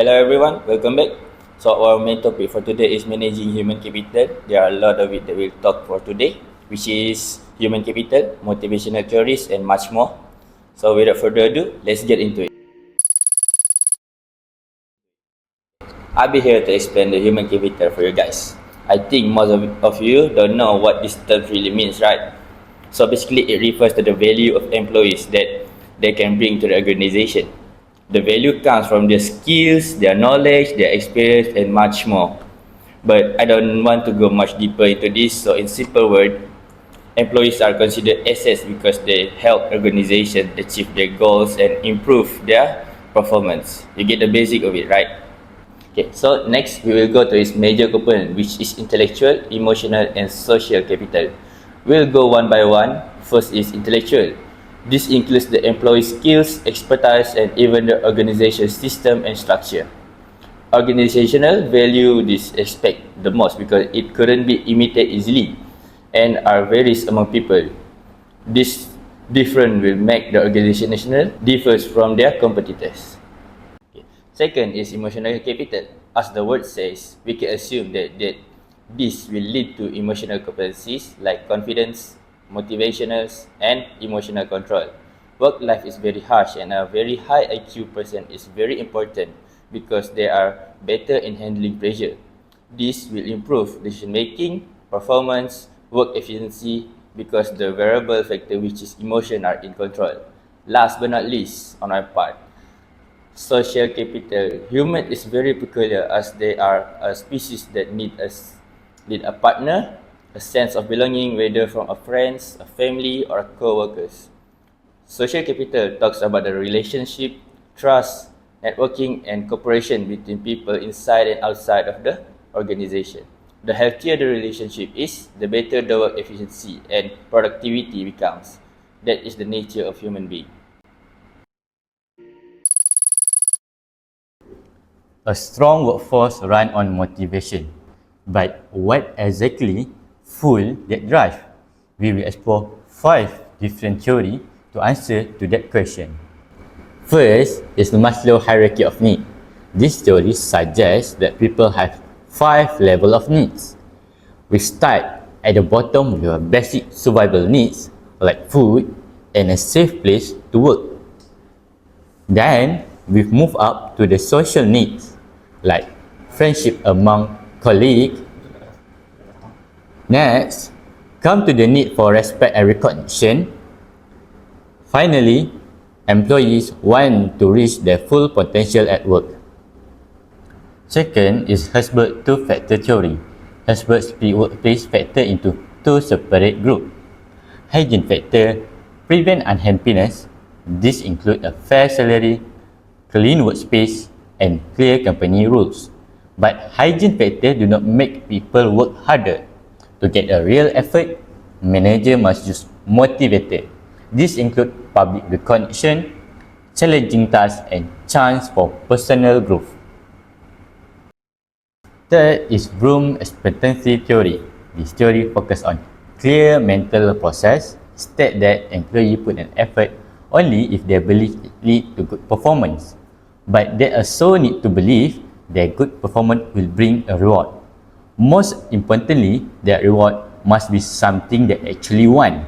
Hello everyone, welcome back. So our main topic for today is managing human capital. There are a lot of it that we'll talk for today, which is human capital, motivational theories and much more. So without further ado, let's get into it. I'll be here to explain the human capital for you guys. I think most of you don't know what this term really means, right? So basically it refers to the value of employees that they can bring to the organization. The value comes from their skills, their knowledge, their experience, and much more. But I don't want to go much deeper into this, so in simple words, employees are considered assets because they help organizations achieve their goals and improve their performance. You get the basic of it, right? Okay, so next we will go to its major component, which is intellectual, emotional, and social capital. We'll go one by one. First is intellectual. This includes the employee skills, expertise, and even the organization system and structure. Organizational value this aspect the most because it couldn't be imitated easily and are varies among people. This difference will make the organizational differs from their competitors. Okay. Second is emotional capital. As the word says, we can assume that this will lead to emotional competencies like confidence, motivationals, and emotional control. Work life is very harsh and a very high IQ person is very important because they are better in handling pressure. This will improve decision making, performance, work efficiency because the variable factor which is emotion are in control. Last but not least, on our part, social capital. Human is very peculiar as they are a species that need a partner, a sense of belonging, whether from a friends, a family, or co-workers. Social capital talks about the relationship, trust, networking, and cooperation between people inside and outside of the organization. The healthier the relationship is, the better the work efficiency and productivity becomes. That is the nature of human being. A strong workforce runs on motivation. But what exactly fuel that drive? We will explore 5 different theories to answer to that question. First is the Maslow hierarchy of needs. This theory suggests that people have 5 levels of needs. We start at the bottom with your basic survival needs like food and a safe place to work. Then we move up to the social needs like friendship among colleagues. Next, come to the need for respect and recognition. Finally, employees want to reach their full potential at work. Second is Herzberg's 2-factor theory. Herzberg split workplace factor into 2 separate groups. Hygiene factor prevent unhappiness. This includes a fair salary, clean workspace, and clear company rules. But hygiene factor do not make people work harder. To get a real effort, manager must use motivated. This includes public recognition, challenging tasks, and chance for personal growth. Third is Bloom's expectancy theory. This theory focuses on clear mental process, state that employees put an effort only if they believe it leads to good performance. But they also need to believe their good performance will bring a reward. Most importantly, that reward must be something they actually want.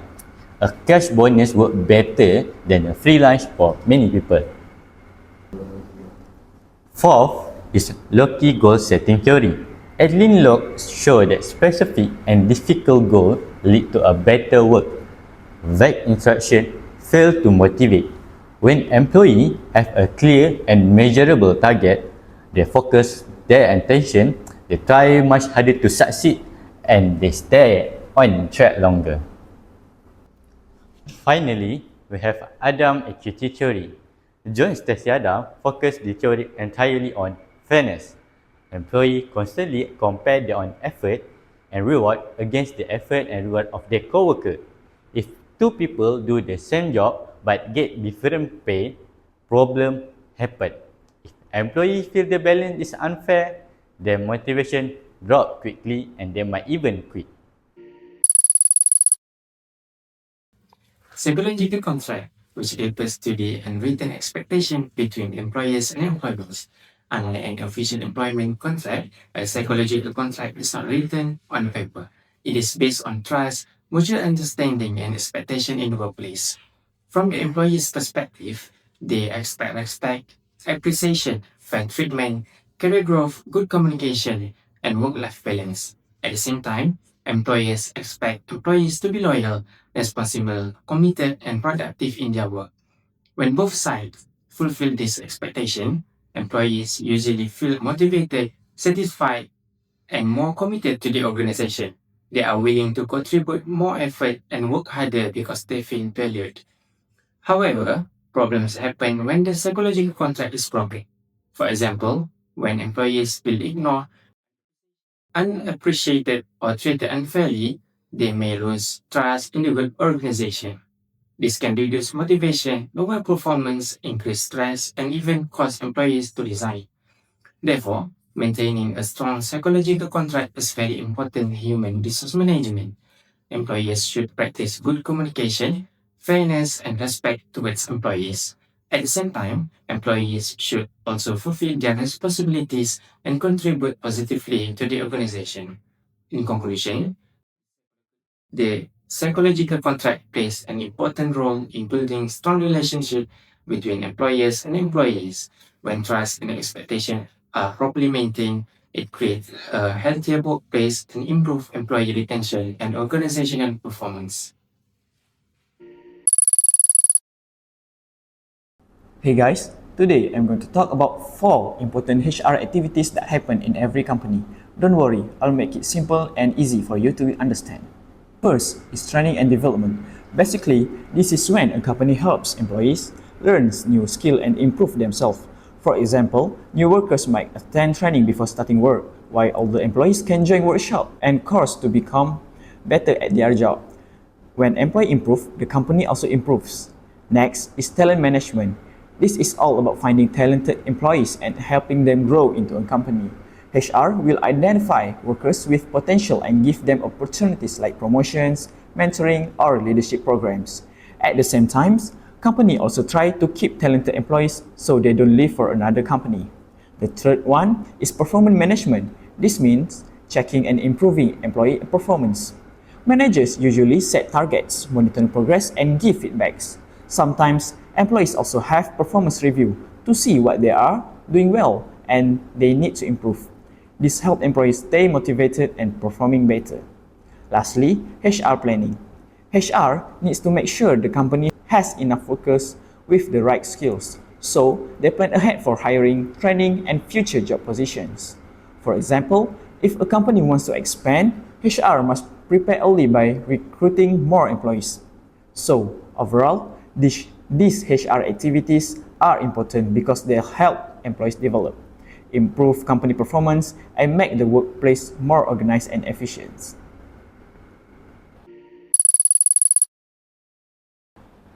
A cash bonus works better than a free lunch for many people. Fourth is Loki goal setting theory. Edwin Locke showed that specific and difficult goals lead to a better work. Vague instructions fail to motivate. When employees have a clear and measurable target, They focus their attention, they try much harder to succeed, and they stay on track longer. Finally, we have Adam equity theory. John Adam focused the theory entirely on fairness. Employees constantly compare their own effort and reward against the effort and reward of their co-worker. If two people do the same job but get different pay, problem happen. If employees feel the balance is unfair, their motivation drop quickly and they might even quit. Psychological contract, which refers to the unwritten expectation between employers and employees. Unlike an official employment contract, a psychological contract is not written on paper. It is based on trust, mutual understanding, and expectation in the workplace. From the employee's perspective, they expect respect, appreciation, fair treatment, career growth, good communication, and work-life balance. At the same time, employers expect employees to be loyal, responsible, committed, and productive in their work. When both sides fulfill this expectation, employees usually feel motivated, satisfied, and more committed to the organization. They are willing to contribute more effort and work harder because they feel valued. However, problems happen when the psychological contract is broken. For example, when employees feel ignored, unappreciated, or treated unfairly, they may lose trust in the good organization. This can reduce motivation, lower performance, increase stress, and even cause employees to resign. Therefore, maintaining a strong psychological contract is very important in human resource management. Employers should practice good communication, fairness, and respect towards employees. At the same time, employees should also fulfill their responsibilities and contribute positively to the organization. In conclusion, the psychological contract plays an important role in building strong relationships between employers and employees. When trust and expectation are properly maintained, it creates a healthier workplace and improve employee retention and organizational performance. Hey guys, today I'm going to talk about 4 important HR activities that happen in every company. Don't worry, I'll make it simple and easy for you to understand. First is training and development. Basically, this is when a company helps employees learn new skills and improve themselves. For example, new workers might attend training before starting work, while older employees can join workshop and course to become better at their job. When employees improve, the company also improves. Next is talent management. This is all about finding talented employees and helping them grow into a company. HR will identify workers with potential and give them opportunities like promotions, mentoring, or leadership programs. At the same time, company also try to keep talented employees so they don't leave for another company. The third one is performance management. This means checking and improving employee performance. Managers usually set targets, monitor progress, and give feedbacks. Sometimes, employees also have performance review to see what they are doing well and they need to improve. This helps employees stay motivated and performing better. Lastly, HR planning. HR needs to make sure the company has enough workers with the right skills, so they plan ahead for hiring, training, and future job positions. For example, if a company wants to expand, HR must prepare early by recruiting more employees. So, overall, these HR activities are important because they help employees develop, improve company performance, and make the workplace more organized and efficient.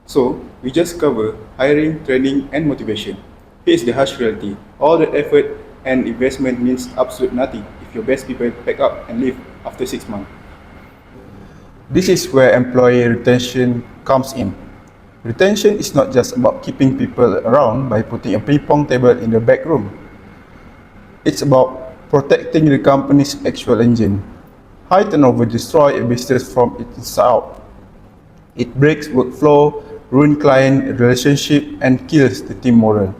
So, we just cover hiring, training, and motivation. Here's the harsh reality. All the effort and investment means absolute nothing if your best people pack up and leave after 6 months. This is where employee retention comes in. Retention is not just about keeping people around by putting a ping-pong table in the back room. It's about protecting the company's actual engine. High turnover destroys a business from its inside out. It breaks workflow, ruins client relationship, and kills the team morale.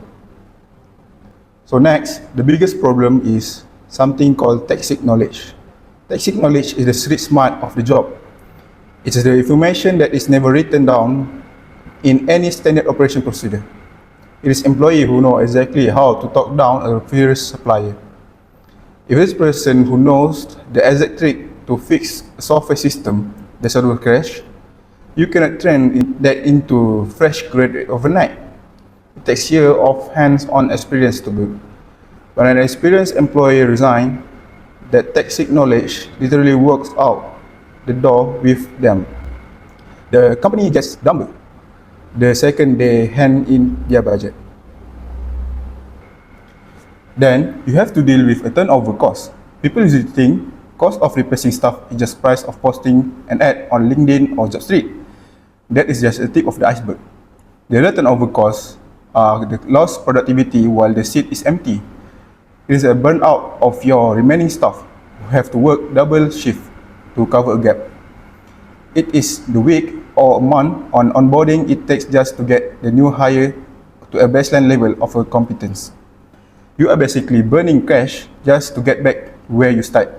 So next, the biggest problem is something called toxic knowledge. Toxic knowledge is the street smart of the job. It is the information that is never written down in any standard operation procedure. It is employee who know exactly how to talk down a previous supplier. If it's person who knows the exact trick to fix a software system that will crash, you cannot train that into fresh graduate overnight. It takes years of hands-on experience to build. When an experienced employee resigns, that tacit knowledge literally works out the door with them. The company gets dumber the second they hand in their budget. Then you have to deal with a turnover cost. People usually think cost of replacing staff is just price of posting an ad on LinkedIn or JobStreet. That is just a tip of the iceberg. The real turnover costs are the lost productivity while the seat is empty. It is a burnout of your remaining staff who have to work double shift to cover a gap. It is the week or a month on onboarding it takes just to get the new hire to a baseline level of a competence. You are basically burning cash just to get back where you start.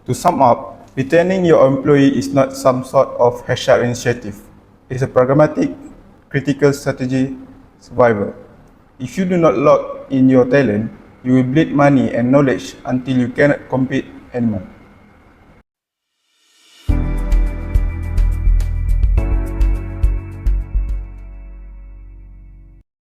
To sum up, retaining your employee is not some sort of HR initiative. It is a pragmatic, critical strategy survival. If you do not lock in your talent, you will bleed money and knowledge until you cannot compete anymore.